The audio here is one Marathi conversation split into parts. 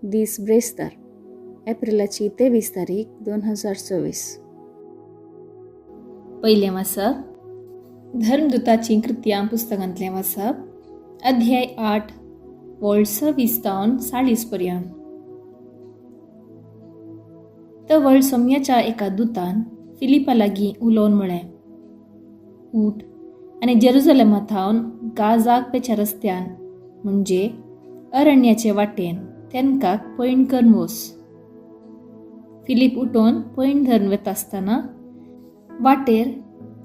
दीस ब्रेस्तार एप्रिलाची 23 तारीख 2024. पयलें वाचप धर्मदुताची कृत्यां पुस्तकांतलें वाचप अध्याय 8 वोळ 26 ते 40 पर्यंत. तवळ सोम्याच्या एका दुतान फिलिपा लागीं उलोवन म्हळें, उठ आनी जेरुसलेमांतावन गाजागपेच्या रस्त्यान म्हणजे अरण्याचे वाटेन तेनकाक पैण करून वच. फिलीप उठोन पैण धरून वता आसतना वाटेर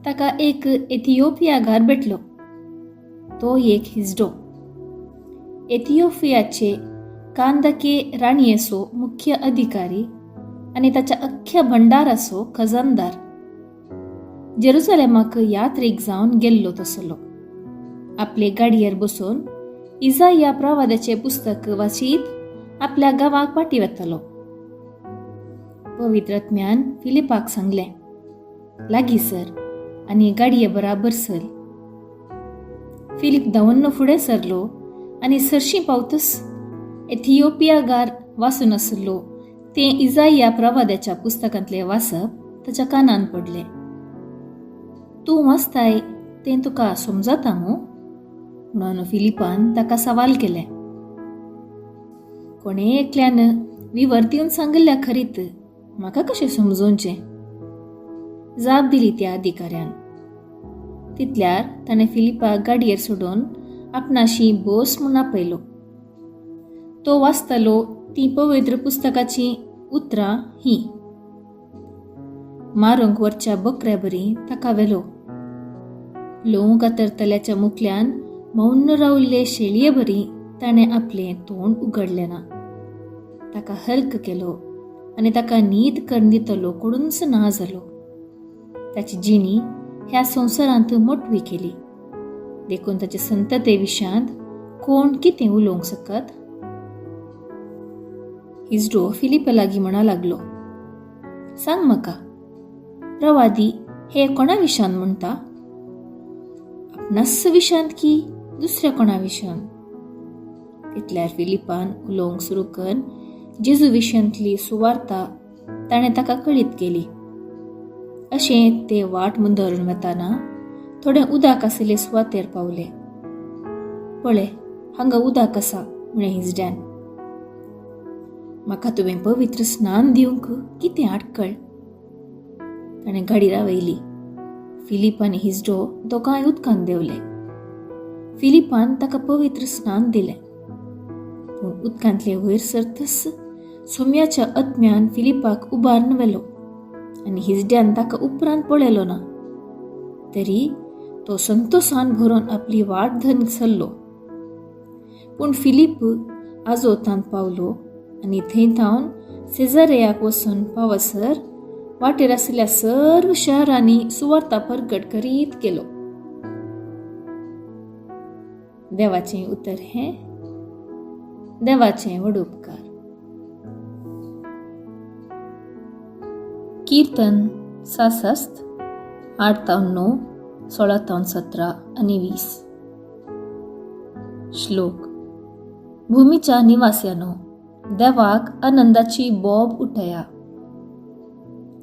ताका एक एथिओपियागार भेटलो. तो एक हिजडो. एथिओपियाचे कांदाके राणयेचो मुख्य अधिकारी आनी ताच्या अख्ख्या भंडाराचो खजानदार. जेरुसलेमाक यात्रेक जावन गेल्लो तसलो. आपले गाडयेर बसून इसाया प्रवादाचे पुस्तक वाचीत आपल्या गावाक पाटी वतालो. पवित्र आत्म्यान फिलिपाक सांगलें, लागीं सर आनी गाडये बराबर चल. फिलिप धांवन्न फुडें सरलो आनी सरशी पावतच एथिओपियागार वाचून आसलो तें इसाया प्रवादाच्या पुस्तकांतलें वाचप ताच्या कानान पडलें. तूं वाचताय तें तुका समजता मूं? म्हणून फिलिपान ताका सवाल केलें. कोणे एकल्यान विवर दिवन सांगल्या खरीत म्हाका कशें समजोवचें? जाप दिली त्या अधिकाऱ्यान. तितल्यार ताणें फिलिपाक गाडयेर सोडून आपणाशी बस म्हूण आपयलो. तो वाचतालो ती पवित्र पुस्तकाची उतरां ही. मारूंक वरच्या बकऱ्या बरी ताका वेलो. लोंव कातरतल्याच्या मुखल्यान मौन रावल्ले शेळये बरी ताणें आपलें तोंड उगडलें ना. ताका हल्क केलो आनी ताका न्हीद करून दितलो कोणूच ना जालो. ताची जिणी ह्या संवसारांत मोटवी केली. देखून ताचे संतते विशांत कोण कितें उलोवंक शकत? हिजडो फिलिपा लागीं म्हणा लागलो, सांग म्हाका, प्रवादी हे कोणा विशांत म्हणटा? आपणास विशांत की दुसऱ्या कोणा विशांत? तितल्यार फिलिपान उलोवंक सुरू करून जेजू विशयांतली सुवार्ता ताणें ताका कळीत केली. अशें ते वाट म्हूण धरून वताना थोडें उदक आशिल्ले सुवातेर पावले. पळय, हांगा उदक आसा म्हळें हिजड्यान. म्हाका तुवें पवित्र स्नान दिवंक कितें आडकळ? ताणें गाडी रावयली. फिलिप आनी हिजडो दोगांय उदकांत देंवले. फिलिपान ताका पवित्र स्नान दिलें. पूण उदकांतले वयर सरतच सोम्याच्या आत्म्यान फिलिपाक उबारून व्हेलो आनी हिजड्यान ताका उपरांत पळयलो ना. तरी तो संतोषान भरून आपली वाट धरून चल्लो. पूण फिलिप आजोतांत पावलो आनी थंय थावन सेजारेयाक वचून पावसर वाटेर आशिल्ल्या सर्व शहरांनी सुवार्ता परगट करीत गेलो. देवाचें उतर हें. देवाचें व्हड उपकार. कीर्तन 66 8-9, 16-17 आनी 20. श्लोक. भूमीच्या निवास्यानो, देवाक आनंदाची बोब उठया.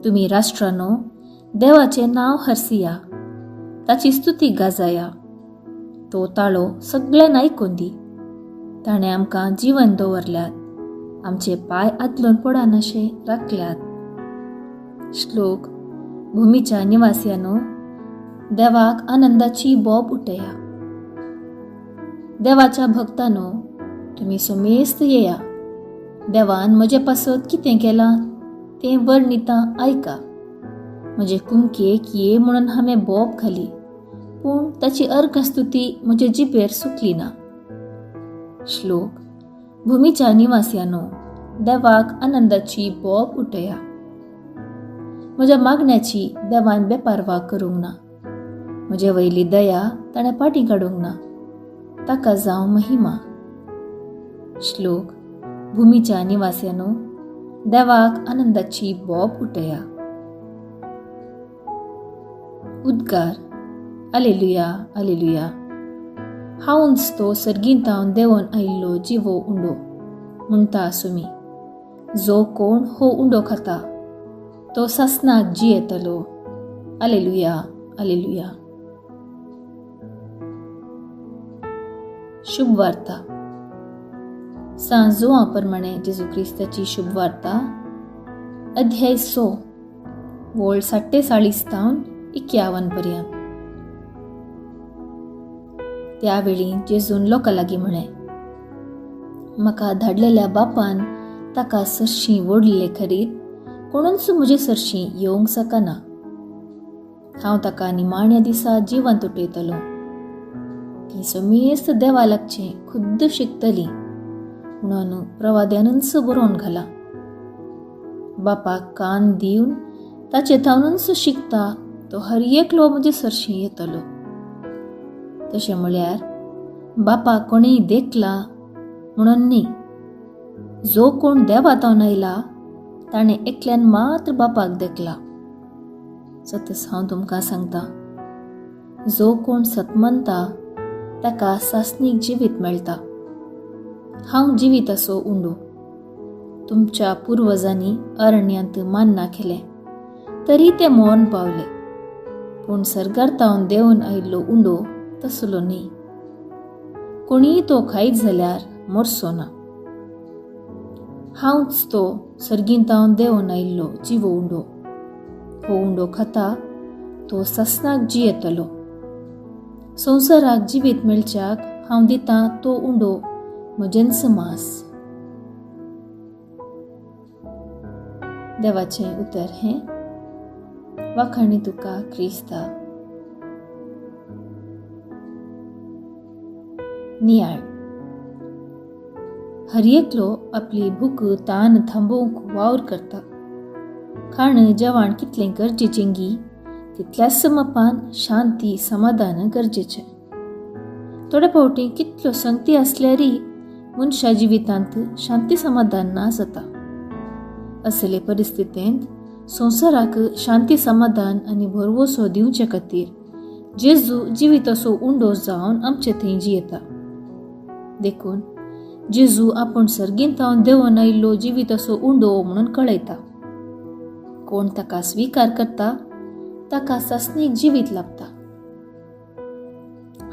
तुम्ही राष्ट्रांनो, देवाचे नाव हरसिया, ताची स्तुती गाजाया. तो ताळो सगळ्यांना आयकून दी. ताणें आमकां जीवन दवरल्यात, आमचे पाय आदलून पडनाशे राखल्यात. श्लोक. भूमीच्या निवास्यानो, देवाक आनंदाची बोब उठया. देवाच्या भक्तांनो, तुम्ही सोमेस्त येया. देवान म्हजे पासत कितें केलां तें वर्णिता आयका. म्हजे कुमकेक ये म्हणून हांवें बोब घाली, पूण ताची अर्घस्तुती म्हजे जिबेर सुटली ना. श्लोक. भूमीच्या निवास्यानो, देवाक आनंदाची बोब उठया. म्हज्या मागण्याची देवान बेपारवा करूंक ना. म्हजे वयली दया ताणें पाटी काडूंक ना. ताका जावं महिमा. श्लोक. भूमीच्या निवास्यानो, देवाक आनंदाची बोब उठया. उद्गार. Alleluia, alleluia. हांवूच तो सर्गींतावन देंवन आयिल्लो जिवो उंडो. म्हणटा आसुमी, जो कोण हो उंडो खाता तो सासनाक जियेतलो. आलेलुया, आलेलुया. शुभ वार्ता. सांजोआ प्रमाणे जेजू क्रिस्ताची शुभ वार्ता, अध्याय 6 वोळ 47 तावन 51 पर्यंत. त्यावेळी जेजून लोकां लागीं म्हणे, म्हाका धाडलेल्या बापान ताका सरशी ओडले खरीत कोणूच म्हजे सरशी येवंक सकना. हांव ताका निमाण्या दिसा जिवंत उठयतलो. ती समेस्त देवा लागचें खुद्द शिकतली म्हणून प्रवाद्यानूच बरोवन घाला. बापाक कान दिवन ताचे थावनूच शिकता तो हर एकलो म्हजे सरशी येतलो. तशें म्हळ्यार बापाक कोणेय देखला म्हणून न्ही, जो कोण देवा तावन आयला ताणें एकल्यान मात्र बापाक देखला. सतस हांव तुमकां सांगता, जो कोण सतमनता ताका सासनीक जिवीत मेळटा. हांव जिवीत असो उंडो. तुमच्या पुर्वजांनी अरण्यांत मान्ना केलें तरी ते मरण पावले, पूण सर्गार्तावन देंवन आयिल्लो उंडो तसलो न्ही. कोणीय तो खायत जाल्यार मरचो ना. हांवच तो सर्गींतावन देंवन आयिल्लो जिवो उंडो. हो उंडो खाता तो सासनाक जियेतलो. संवसाराक जिवीत मेळच्याक हांव दितां तो उंडो म्हजेंच मांस. देवाचें उतर हें. वाखाणी तुका क्रिस्ता. नियाळ. हर एकलो आपली भूक तान थांबोवंक वावर करता. खाण जेवण कितलें गरजेचें गी तितल्याच मापान शांती समाधान गरजेचें. थोड्या फावटी कितल्यो संगती आसल्यारय मनशा जिवितांत शांती समाधान ना जाता. असले परिस्थितींत संवसाराक शांती समाधान आनी भरवोसो दिवचे खातीर जेजू जिवीत असो उंडो जावन आमचे थंय जियेता. देखून जेजू आपूण सर्गींतावन देंवन आयिल्लो जिवीत असो उंडो म्हणून कळयता. कोण ताका स्विकार करता ताका सासनीक जिवीत लाभता.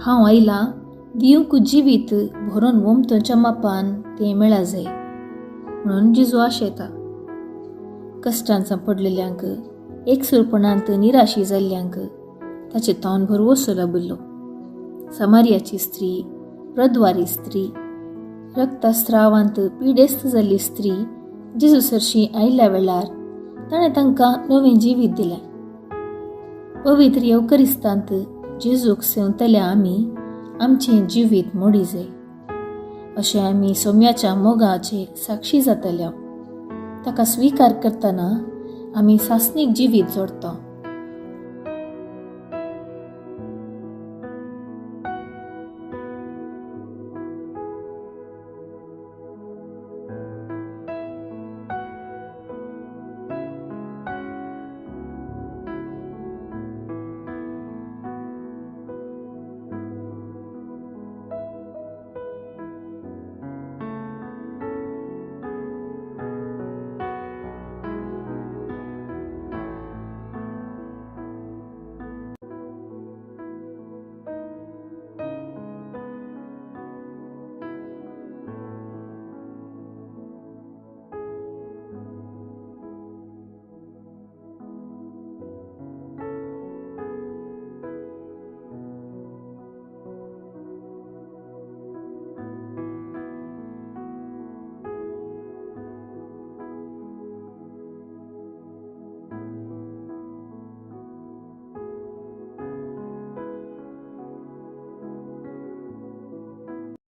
हांव आयलां दिवंक जिवीत भरून वमतच्या मापान तें मेळा जाय म्हणून जेजू आशेता. कश्टांत सांपडलेल्यांक, एकसुरपणांत निराशी जाल्ल्यांक ताचे तावन भरवोसो लाभिल्लो. समारियाची स्त्री, प्रद्वारी स्त्री, रक्तस्रावांत पिडेस्त जाल्ली स्त्री जेजू सरशी आयिल्ल्या वेळार ताणें तांकां नवें जिवीत दिलें. पवित्र येवकरिस्तांत जेजूक सेवतल्या आमी आमचें जिवीत मोडी जाय. अशें आमी सोम्याच्या मोगाचे साक्षी जातल्या. ताका स्विकार करतना आमी सासनीक जिवीत जोडटा.